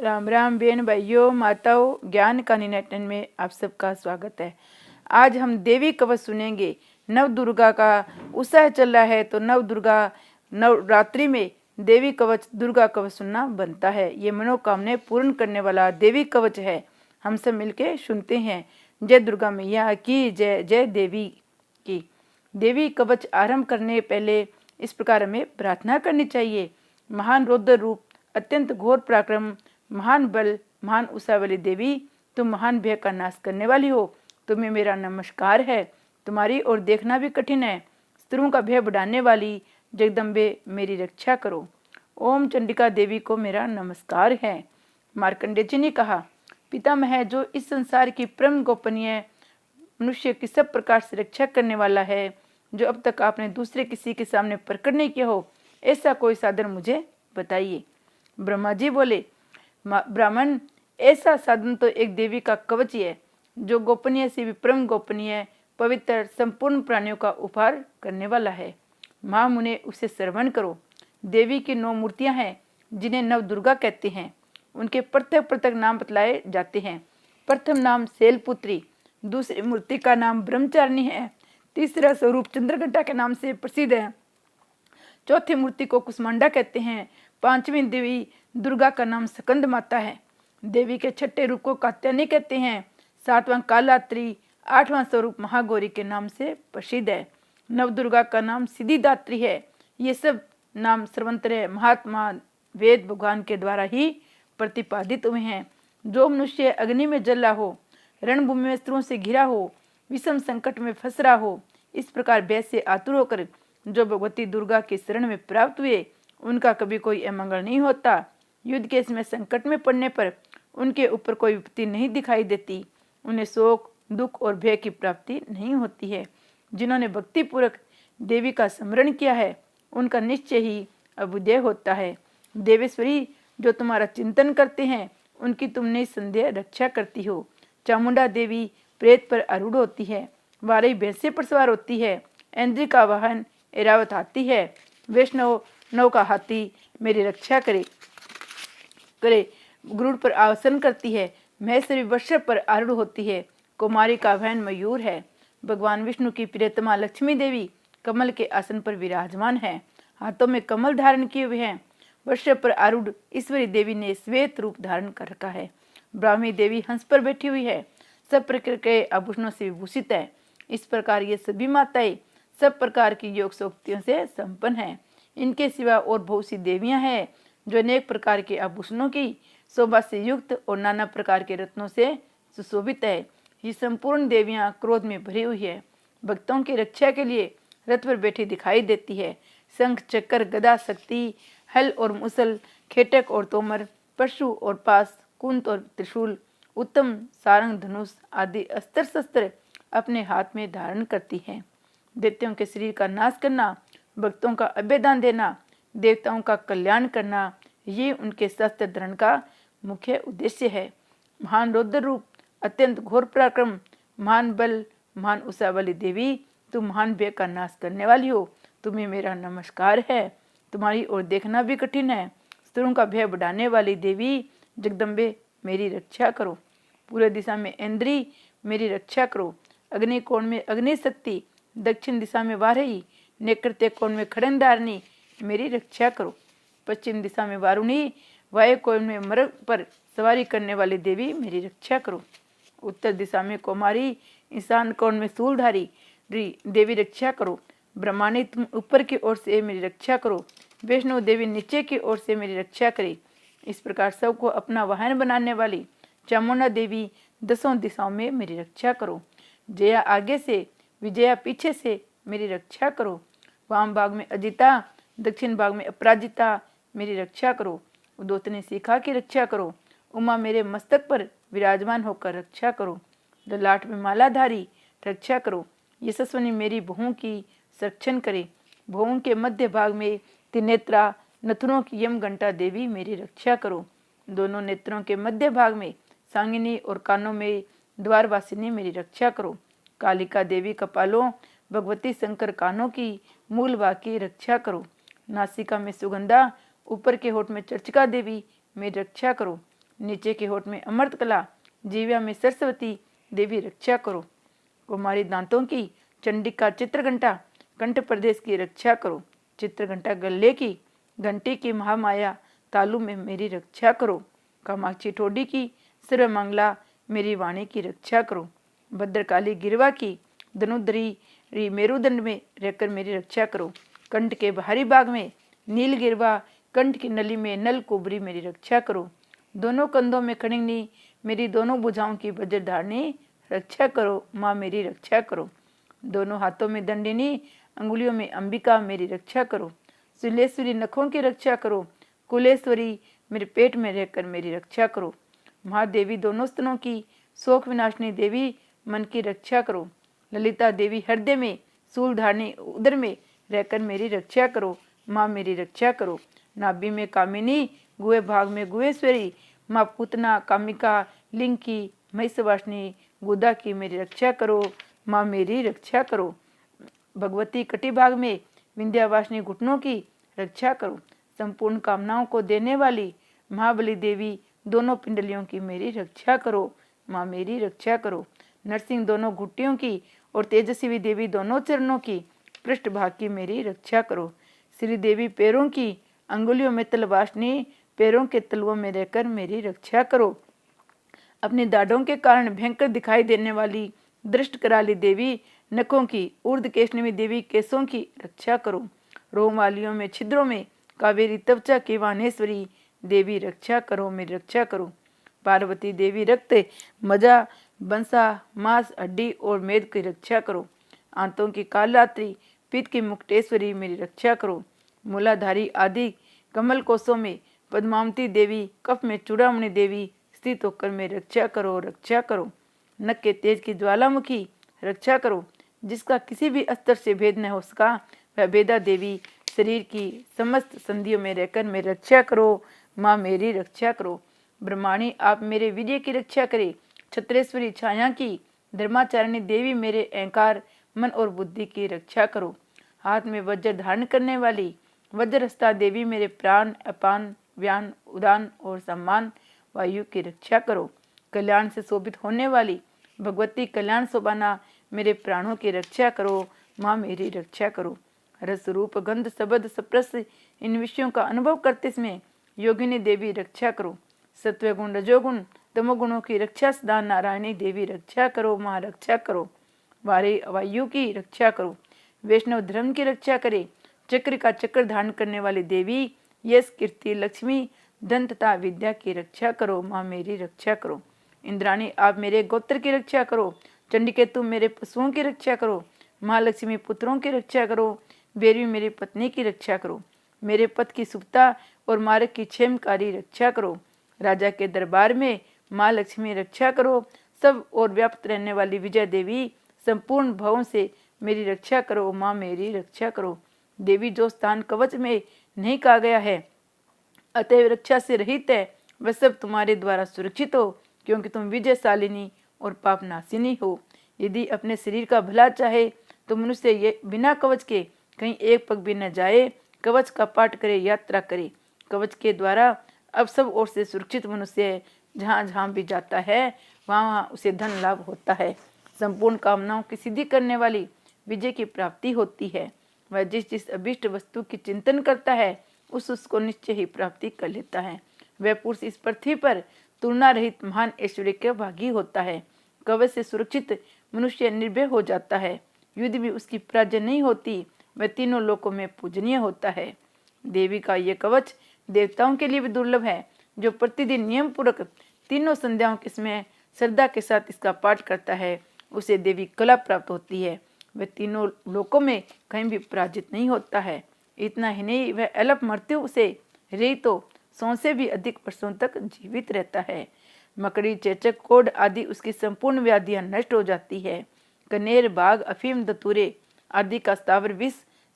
राम राम बहन भाइयों माताओं, ज्ञान का निनेटन में आप सबका स्वागत है। आज हम देवी कवच सुनेंगे। नव दुर्गा का उत्साह चल रहा है तो नव दुर्गा नवरात्रि में देवी कवच दुर्गा कवच सुनना बनता है। ये मनोकामनाएं पूर्ण करने वाला देवी कवच है। हम सब मिलके सुनते हैं। जय दुर्गा मैया की जय, जय देवी की। देवी कवच आरंभ करने पहले इस प्रकार हमें प्रार्थना करनी चाहिए। महान रौद्र रूप, अत्यंत घोर पराक्रम, महान बल, महान उषा वाली देवी, तुम महान भय का नाश करने वाली हो। तुम्हें मेरा नमस्कार है। तुम्हारी ओर देखना भी कठिन है। स्त्रियों का भय बढ़ाने वाली जगदम्बे मेरी रक्षा करो। ओम चंडिका देवी को मेरा नमस्कार है। मार्कंडेय जी ने कहा, पितामह है जो इस संसार की परम गोपनीय मनुष्य की सब प्रकार से रक्षा करने वाला है, जो अब तक आपने दूसरे किसी के सामने प्रकट नहीं किया हो, ऐसा कोई साधन मुझे बताइए। ब्रह्मा जी बोले, ब्राह्मण, ऐसा साधन तो एक देवी का कवच ही है, जो गोपनीय से भी परम गोपनीय, पवित्र, संपूर्ण प्राणियों का उपहार करने वाला है। महामुने उसे श्रवण करो। देवी की 9 मूर्तियां हैं, जिन्हें नव दुर्गा कहते हैं। उनके पृथक पृथक नाम बतलाए जाते हैं। प्रथम नाम शैलपुत्री, दूसरी मूर्ति का नाम ब्रह्मचारिणी है, तीसरा स्वरूप चंद्रघंटा के नाम से प्रसिद्ध है, चौथी मूर्ति को कुष्मांडा कहते हैं, पांचवी देवी दुर्गा का नाम स्कंद माता है। देवी के छठे रूप को कात्यायनी कहते हैं, सातवां कालात्री, आठवां स्वरूप महागौरी के नाम से प्रसिद्ध है। नव दुर्गा का नाम सिद्धिदात्री है। ये सब नाम सर्वंतरे महात्मा वेद भगवान के द्वारा ही प्रतिपादित हुए हैं। जो मनुष्य अग्नि में जल रहा हो, रणभूमि में स्त्रियों से घिरा हो, विषम संकट में फंस रहा हो, इस प्रकार भय से आतुर होकर जो भगवती दुर्गा के शरण में प्राप्त हुए, उनका कभी कोई अमंगल नहीं होता। युद्ध के समय संकट में पड़ने पर उनके ऊपर कोई विपत्ति नहीं दिखाई देती। उन्हें शोक, दुख और भय की प्राप्ति नहीं होती है। जिन्होंने भक्तिपूर्वक देवी का स्मरण किया है, उनका निश्चय ही अभ्युदय होता है। देवेश्वरी, जो तुम्हारा चिंतन करते हैं, उनकी तुम निसंदेह रक्षा करती हो। चामुंडा देवी प्रेत पर आरूढ़ होती है, वारई भैंसे पर सवार होती है, इंद्र का वाहन ऐरावत हाथी है, वैष्णव नौ का हाथी मेरी रक्षा करे गरुड़ पर आसन करती है, महेश्वरी वृषभ पर आरूढ़ होती है, कुमारी का वाहन मयूर है। भगवान विष्णु की प्रियतमा लक्ष्मी देवी कमल के आसन पर विराजमान है, हाथों में कमल धारण किए हुए हैं। वृषभ पर आरूढ़ ईश्वरी देवी ने श्वेत रूप धारण कर रखा है। ब्राह्मी देवी हंस पर बैठी हुई है, सब प्रकार के आभूषणों से विभूषित है। इस प्रकार ये सभी माताएं सब प्रकार की योग शक्तियों से संपन्न है। इनके सिवा और बहुत सी देवियां हैं, जो अनेक प्रकार के आभूषणों की शोभा से युक्त और नाना प्रकार के रत्नों से सुशोभित है। ये संपूर्ण देवियां क्रोध में भरी हुई है। भक्तों की रक्षा के लिए रथ पर बैठी दिखाई देती है। शंख, चक्र, गदा, शक्ति, हल और मुसल, खेटक और तोमर, परशु और पास, कुंत और त्रिशूल, उत्तम सारंग, धनुष आदि अस्त्र शस्त्र अपने हाथ में धारण करती है। दैत्यों के शरीर का नाश करना, भक्तों का अभयदान देना, देवताओं का कल्याण करना, ये उनके शस्त्र धारण का मुख्य उद्देश्य है। महान रौद्र रूप, अत्यंत घोर पराक्रम, महान बल, महान उषा वाली देवी, तुम महान भय का नाश करने वाली हो। तुम्हें मेरा नमस्कार है। तुम्हारी ओर देखना भी कठिन है। स्त्रियों का भय बढ़ाने वाली देवी जगदम्बे मेरी रक्षा करो। पूर्व दिशा में इंद्री मेरी रक्षा करो। अग्नि कोण में अग्नि शक्ति, दक्षिण दिशा में वारही, नैऋत्य कोण में खड़नधारिणी मेरी रक्षा करो। पश्चिम दिशा में वारुणी, वायु कोण में मृग पर सवारी करने वाली देवी मेरी रक्षा करो। उत्तर दिशा में कुमारी, ईशान कोण में शूलधारी देवी रक्षा करो। ब्रह्माणी, तुम ऊपर की ओर से मेरी रक्षा करो। वैष्णव देवी नीचे की ओर से मेरी रक्षा करे। इस प्रकार सबको अपना वाहन बनाने वाली चामुंडा देवी 10 दिशाओं में मेरी रक्षा करो। जया आगे से, विजया पीछे से मेरी रक्षा करो। वाम भाग में अजिता, दक्षिण भाग में अपराजिता मेरी रक्षा करो। उदोतनी शिखा की रक्षा करो। उमा मेरे मस्तक पर विराजमान होकर रक्षा करो। ललाट में मालाधारी रक्षा करो। यशस्वनी मेरी बहुओं की संरक्षण करे। बहुओं के मध्य भाग में त्रिनेत्रा, नथुनों की यम घंटा देवी मेरी रक्षा करो। दोनों नेत्रों के मध्य भाग में सांगिनी और कानों में द्वारवासिनी मेरी रक्षा करो। कालिका देवी कपालों, भगवती शंकर कानों की, मूल भाग की रक्षा करो। नासिका में सुगंधा, ऊपर के होठ में चर्चिका देवी मेरी रक्षा करो। नीचे के होठ में अमृत कला, जीव्या में सरस्वती देवी रक्षा करो। कुमारी दांतों की चंडिका चित्रघंटा, कंठ प्रदेश की रक्षा करो। चित्रघंटा गले की, घंटी की महामाया तालू में मेरी रक्षा करो। कामाक्षी ठोडी की सर्वमंगला मेरी वाणी की रक्षा करो। भद्रकाली गिरवा की धनुधरी मेरुदंड में रहकर मेरी रक्षा करो। कंठ के बाहरी भाग में नील गिरवा, कंठ की नली में नल कुबरी मेरी रक्षा करो। दोनों कंधों में खड़िंगनी, मेरी दोनों भुजाओं की वज्रधारणी रक्षा करो। माँ मेरी रक्षा करो। दोनों हाथों में दंडिनी, अंगुलियों में अंबिका मेरी रक्षा करो। सुलेश्वरी नखों की रक्षा करो। कुलेश्वरी मेरे पेट में रहकर मेरी रक्षा करो। महादेवी दोनों स्तनों की, शोक विनाशनी देवी मन की रक्षा करो। ललिता देवी हृदय में, शूलधारणी उदर में रहकर मेरी रक्षा करो। माँ मेरी रक्षा करो। नाभि में कामिनी, गुहे भाग में गुहेश्वरी, माँ पूतना, कामिका, लिंकी, महिषवासिनी, गुदा की मेरी रक्षा करो। माँ मेरी रक्षा करो। भगवती कटी भाग में विंध्यावासिनी, घुटनों की रक्षा करो। संपूर्ण कामनाओं को देने वाली महाबली देवी दोनों पिंडलियों की मेरी रक्षा करो। माँ मेरी रक्षा करो। नरसिंह दोनों घुट्टियों की और तेजस्वी देवी दोनों चरणों की पृष्ठभाग की मेरी रक्षा करो। श्री देवी पैरों की, अंगुलियों में तलवासनी, पैरों के तलवों में रहकर मेरी रक्षा करो। अपने दाढ़ों के कारण भयंकर दिखाई देने वाली दृष्ट कराली देवी नखों की, ऊर्ध केशनवी देवी केशों की रक्षा करो। रोम वालियों में छिद्रों में कावेरी तवचा की वानेश्वरी देवी रक्षा करो, मेरी रक्षा करो। पार्वती देवी रक्त, मजा, बंसा, मांस, हड्डी और मेद की रक्षा करो। आंतों की कालरात्रि, पित्त की मुक्तेश्वरी मेरी रक्षा करो। मूलाधारी आदि कमल कोशों में पद्मावती देवी, कफ में चूड़ामणि देवी स्थित होकर मेरी रक्षा करो, रक्षा करो। नख के तेज की ज्वालामुखी रक्षा करो। जिसका किसी भी स्तर से भेद न हो सका, वह भेदा देवी शरीर की समस्त संधियों में रहकर मेरी रक्षा करो। माँ मेरी रक्षा करो। ब्रह्माणी आप मेरे विजय की रक्षा करे। छत्रेश्वरी छाया की धर्माचारिणी देवी मेरे अहंकार, मन और बुद्धि की रक्षा करो। हाथ में वज्र धारण करने वाली वज्रहस्ता देवी मेरे प्राण, अपान, व्यान, उदान और सम्मान वायु की रक्षा करो। कल्याण से शोभित होने वाली भगवती कल्याण शोभाना मेरे प्राणों की रक्षा करो। माँ मेरी रक्षा करो। रस रूप गंध शब्द स्पर्श इन विषयों का अनुभव करते समय योगिनी देवी रक्षा करो। सत्वगुण रजोगुण तमोगुणों की रक्षा सदा नारायणी देवी रक्षा करो। माँ रक्षा करो। वायु की रक्षा करो। वैष्णव धर्म की रक्षा करे। चक्र का चक्र धारण करने वाली देवी यश, कीर्ति, लक्ष्मी, धन तथा विद्या की रक्षा करो। माँ मेरी रक्षा करो। इंद्राणी आप मेरे गोत्र की रक्षा करो। चंडिके तुम मेरे पशुओं की रक्षा करो। महालक्ष्मी पुत्रों की रक्षा करो। भैरवी मेरी पत्नी की रक्षा करो। मेरे पथ की सुखता और मार्ग की क्षेमकारी रक्षा करो। राजा के दरबार में माँ लक्ष्मी रक्षा करो। सब और व्याप्त रहने वाली विजय देवी संपूर्ण भावों से मेरी रक्षा करो। माँ मेरी रक्षा करो। देवी जो स्थान कवच में नहीं कहा गया है, अतएव रक्षा से रहित है, वह सब तुम्हारे द्वारा सुरक्षित हो, क्योंकि तुम विजयशालिनी और पापनाशिनी हो। यदि अपने शरीर का भला चाहे तो मनुष्य ये बिना कवच के कहीं एक पग भी न जाए, कवच का पाठ करे, यात्रा करे। कवच के द्वारा अब सब ओर से सुरक्षित मनुष्य जहाँ जहाँ भी जाता है वहाँ वहाँ उसे धन लाभ होता है। संपूर्ण कामनाओं की सिद्धि करने वाली विजय की प्राप्ति होती है। वह जिस जिस अभिष्ट वस्तु की चिंतन करता है उसको निश्चय ही प्राप्ति कर लेता है। वह पुरुष इस पृथ्वी पर तुलना रहित महान ऐश्वर्य का भागी होता है। कवच से सुरक्षित मनुष्य निर्भय हो जाता है। युद्ध भी उसकी पराजय नहीं होती। वह तीनों लोकों में पूजनीय होता है। देवी का ये कवच देवताओं के लिए भी दुर्लभ है। जो प्रतिदिन नियम पूर्वक तीनों संध्याओं के समय श्रद्धा के साथ इसका पाठ करता है उसे देवी कला प्राप्त होती है। वह तीनों लोकों में कहीं भी पराजित नहीं होता है। इतना ही नहीं, वह अल्प मृत्यु से रहित तो 100 से भी अधिक वर्षों तक जीवित रहता है। मकड़ी, चेचक, कोढ़ आदि उसकी संपूर्ण व्याधियां नष्ट हो जाती है। कनेर, बाघ, अफीम, धतूरे आदि का स्थावर विष,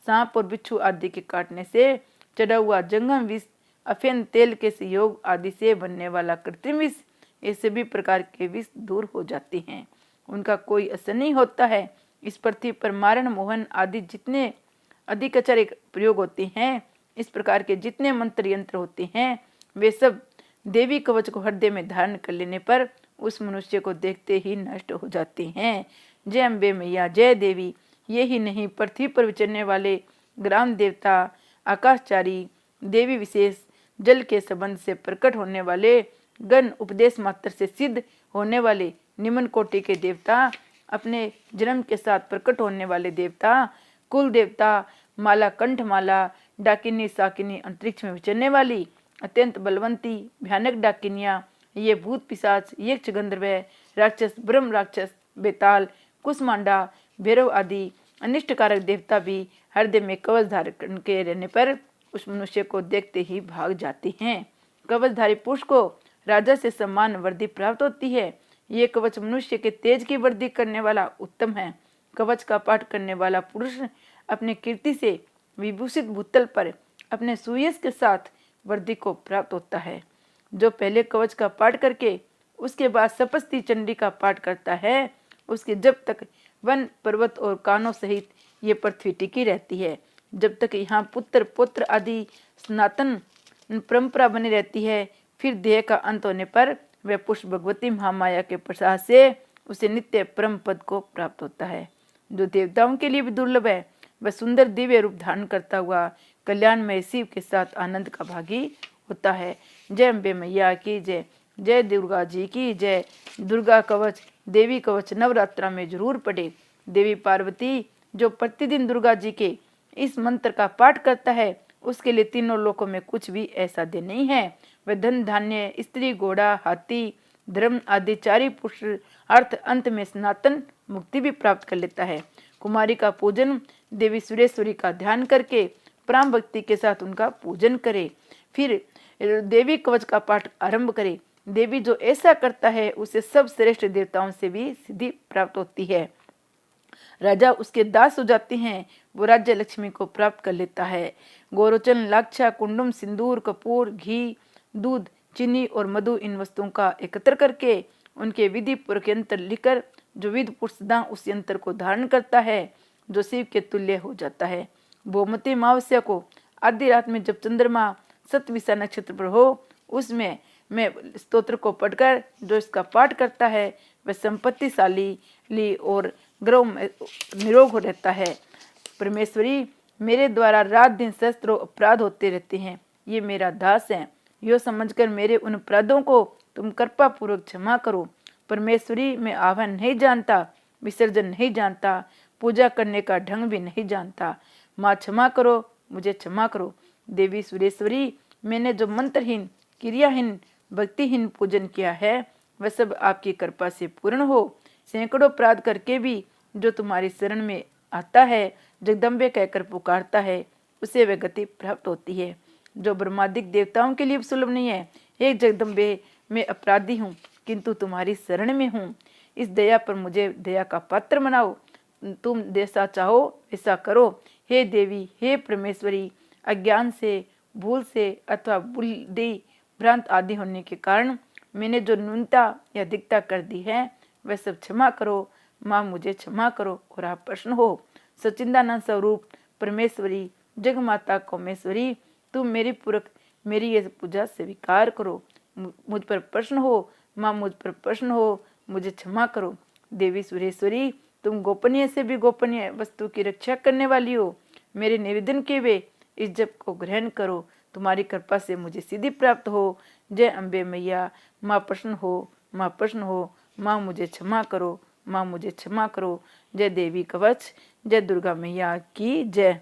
सांप और बिच्छू आदि के काटने से चढ़ा हुआ जंगम विष, अफीम तेल के संयोग आदि से बनने वाला कृत्रिम विष, ये सभी प्रकार के विष दूर हो जाते हैं। उनका कोई असर नहीं होता है। इस पृथ्वी पर मारण, मोहन आदि जितने अधिकचर प्रयोग होते हैं, इस प्रकार के जितने मंत्र यंत्र होते हैं, वे सब देवी कवच को हृदय में धारण कर लेने पर उस मनुष्य को देखते ही नष्ट हो जाते हैं। जय अम्बे मैया, जय देवी। ये ही नहीं, पृथ्वी पर विचरने वाले ग्राम देवता, आकाशचारी, देवी विशेष, जल के संबंध से प्रकट होने वाले गण, उपदेश मात्र से सिद्ध होने वाले निम्न कोटि के देवता, अपने जन्म के साथ प्रकट होने वाले देवता, कुल देवता, माला कंठ माला, डाकिनी साकिनी, अंतरिक्ष में विचरने वाली अत्यंत बलवंती भयानक डाकिनियां, ये भूत पिशाच, यक्ष गंधर्व, राक्षस, ब्रह्म राक्षस, बेताल, कुसमांडा, भैरव आदि अनिष्टकारक देवता भी हृदय में कवच धारण के रहने पर उस मनुष्य को देखते ही भाग जाते हैं। कवचधारी पुरुष को राजा से सम्मान वर्दी प्राप्त होती है। ये कवच मनुष्य के तेज की वृद्धि करने वाला उत्तम है। कवच का पाठ करने वाला पुरुष अपने कीर्ति से विभूषित भूतल पर अपने सुयश के साथ वृद्धि को प्राप्त होता है। जो पहले कवच का पाठ करके उसके बाद सपस्ती चंडी का पाठ करता है, उसके जब तक वन पर्वत और कानों सहित ये पृथ्वी टिकी रहती है, जब तक यहाँ पुत्र पुत्र आदि सनातन परंपरा बनी रहती है, फिर देह का अंत होने पर वह पुरुष भगवती महामाया के प्रसाद से उसे नित्य परम पद को प्राप्त होता है। जो देवताओं के लिए भी दुर्लभ है, वह सुंदर दिव्य रूप धारण करता हुआ कल्याणमय शिव के साथ आनंद का भागी होता है। जय अम्बे मैया की जय, जय दुर्गा जी की जय। दुर्गा कवच, देवी कवच नवरात्रा में जरूर पढ़े। देवी पार्वती जो प्रतिदिन दुर्गा जी के इस मंत्र का पाठ करता है, उसके लिए तीनों लोकों में कुछ भी ऐसा दिन नहीं है। वह धन धान्य, स्त्री, घोड़ा, हाथी, धर्म आदि चारि पुरुष अर्थ अंत में सनातन मुक्ति भी प्राप्त कर लेता है। कुमारी का पूजन देवी सुरेश्वरी का ध्यान करके प्राण भक्ति के साथ उनका पूजन करे, फिर देवी कवच का पाठ आरंभ करे। देवी जो ऐसा करता है उसे सब श्रेष्ठ देवताओं से भी सिद्धि प्राप्त होती है। राजा उसके दास हो जाते हैं, वो राज्य लक्ष्मी को प्राप्त कर लेता है। गोरोचन, लाक्षा, कुंडुम, सिंदूर, कपूर, घी, दूध, चीनी और मधु इन वस्तुओं का एकत्र करके उनके विधि पूर्वक यंत्र लिखकर जो विध पुरुष सदा उस यंत्र को धारण करता है, जो शिव के तुल्य हो जाता है। भौमती अमावस्या को आधी रात में जब चंद्रमा सतविसा नक्षत्र पर हो, उसमें मैं स्तोत्र को पढ़कर जो इसका पाठ करता है वह संपत्तिशाली और ग्रह में निरोग हो रहता है। परमेश्वरी, मेरे द्वारा रात दिन शस्त्रों अपराध होते रहते हैं, ये मेरा दास है। यो समझकर मेरे उन अपराधों को तुम कृपा पूर्वक क्षमा करो। परमेश्वरी, मैं आह्वान नहीं जानता, विसर्जन नहीं जानता, पूजा करने का ढंग भी नहीं जानता। माँ क्षमा करो, मुझे क्षमा करो। देवी सुरेश्वरी, मैंने जो मंत्रहीन, क्रियाहीन, भक्तिहीन पूजन किया है वह सब आपकी कृपा से पूर्ण हो। सैकड़ों अपराध करके भी जो तुम्हारी शरण में आता है, जगदम्बे कहकर पुकारता है, उसे वह गति प्राप्त होती है जो ब्रह्मादिक देवताओं के लिए सुलभ नहीं है। हे जगदम्बे, मैं अपराधी हूँ किंतु तुम्हारी शरण में हूँ। इस दया पर मुझे दया का पात्र बनाओ। तुम जैसा चाहो वैसा करो। हे देवी, हे परमेश्वरी, अज्ञान से, भूल से अथवा बुद्धि भ्रांत आदि होने के कारण मैंने जो न्यूनता या अधिकता कर दी है वह सब क्षमा करो। माँ, मुझे क्षमा करो और आप प्रसन्न हो। सच्चिदानंद स्वरूप परमेश्वरी, जग माता कौमेश्वरी, तुम मेरी पूरक मेरी ये पूजा स्वीकार करो। मुझ पर प्रसन्न हो। माँ, मुझ पर प्रसन्न हो, मुझे क्षमा करो। देवी सुरेश्वरी, तुम गोपनीय से भी गोपनीय वस्तु की रक्षा करने वाली हो। मेरे निवेदन के वे इस जप को ग्रहण करो। तुम्हारी कृपा से मुझे सिद्धि प्राप्त हो। जय अम्बे मैया, माँ प्रसन्न हो, माँ प्रसन्न हो। माँ, मुझे क्षमा करो, माँ मुझे क्षमा करो। जय देवी कवच, जय दुर्गा मैया की जय।